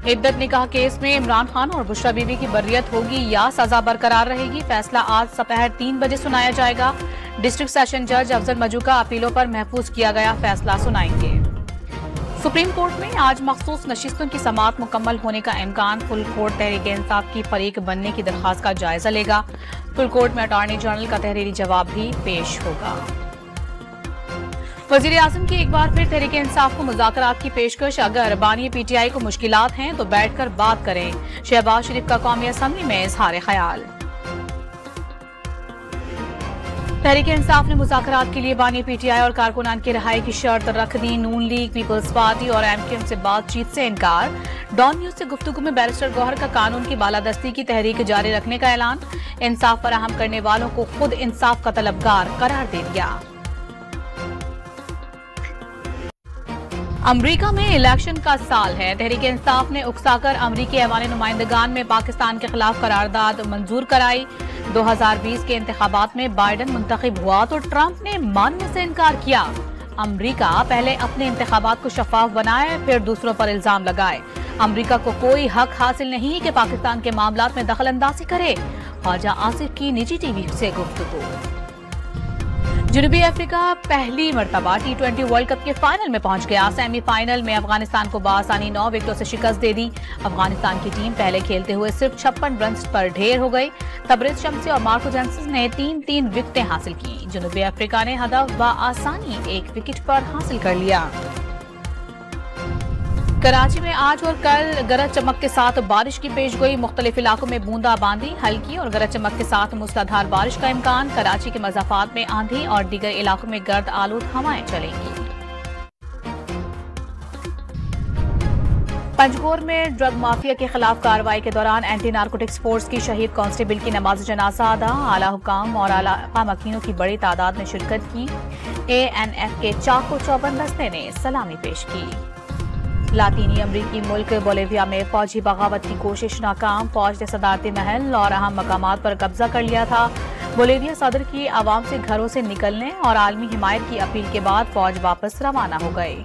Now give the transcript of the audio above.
इद्दत निकाह केस में इमरान खान और बुशरा बीबी की बर्रियत होगी या सजा बरकरार रहेगी, फैसला आज दोपहर 3 बजे सुनाया जाएगा। डिस्ट्रिक्ट सेशन जज अफजल मजूका अपीलों पर महफूज किया गया फैसला सुनाएंगे। सुप्रीम कोर्ट में आज मखसूस नशिस्तों की समाअत मुकम्मल होने का इम्कान। फुल कोर्ट तहरीक इंसाफ की फरीक बनने की दरख्वास्त का जायजा लेगा। फुल कोर्ट में अटॉर्नी जनरल का तहरीरी जवाब भी पेश होगा। वजीर आजम की एक बार फिर तहरीक इंसाफ को मुज़ाकरात की पेशकश। अगर बानी पीटीआई को मुश्किलात हैं तो बैठकर बात करें। शहबाज शरीफ का कौमी असम्बली में इजहार ख्याल। तहरीक इंसाफ ने मुज़ाकरात के लिए बानी पीटीआई और कारकुनान की रिहाई की शर्त रख दी। नून लीग, पीपल्स पार्टी और एमक्यूएम से बातचीत से इनकार। डॉन न्यूज से गुफ्तगू में बैरिस्टर गौहर का कानून की बालादस्ती की तहरीक जारी रखने का ऐलान। इंसाफ फराहम करने वालों को खुद इंसाफ का तलबगार करार दे दिया। अमरीका में इलेक्शन का साल है। तहरीक इंसाफ ने उकसाकर अमरीकी ऐवान नुमाइंदगान में पाकिस्तान के खिलाफ करारदाद मंजूर कराई। 2020 के इंतखाबात में बाइडन मुंतखब हुआ तो ट्रंप ने मानने से इनकार किया। अमरीका पहले अपने इंतखाबात को शफाफ बनाए, फिर दूसरों पर इल्जाम लगाए। अमरीका को कोई हक हासिल नहीं कि पाकिस्तान के मामलात में दखल अंदाजी करे। ख्वाजा आसिफ की निजी टीवी से गुफ्तगू। जनूबी अफ्रीका पहली मरतबा T20 वर्ल्ड कप के फाइनल में पहुंच गया। सेमीफाइनल में अफगानिस्तान को बासानी 9 विकेटों से शिकस्त दे दी। अफगानिस्तान की टीम पहले खेलते हुए सिर्फ 56 रन पर ढेर हो गई। तबरेज शम्सी और मार्को जॉनसन ने 3-3 विकेटें हासिल की। जनूबी अफ्रीका ने हदफ बआसानी 1 विकेट पर हासिल कर लिया। कराची में आज और कल गरज चमक के साथ बारिश की पेशगोई। मुख्तलिफ इलाकों में बूंदाबांदी, हल्की और गरज चमक के साथ मूसलाधार बारिश का इम्कान। कराची के मज़ाफात में आंधी और दीगर इलाकों में गर्द आलूद हवाएं चलेंगी। पंजगोर में ड्रग माफिया के खिलाफ कार्रवाई के दौरान एंटी नारकोटिक्स फोर्स की शहीद कांस्टेबल की नमाज जनाजा अदा। आला हुकाम और आला मकीनों की बड़ी तादाद में शिरकत की। ANF के चाको चौबंद दस्ते ने सलामी पेश की। लातीनी अमरीकी मुल्क बोलिविया में फौजी बगावत की कोशिश नाकाम। फौज ने सदारती महल और अहम मकामात पर कब्जा कर लिया था। बोलिविया सदर की आवाम से घरों से निकलने और आलमी हिमायत की अपील के बाद फौज वापस रवाना हो गई।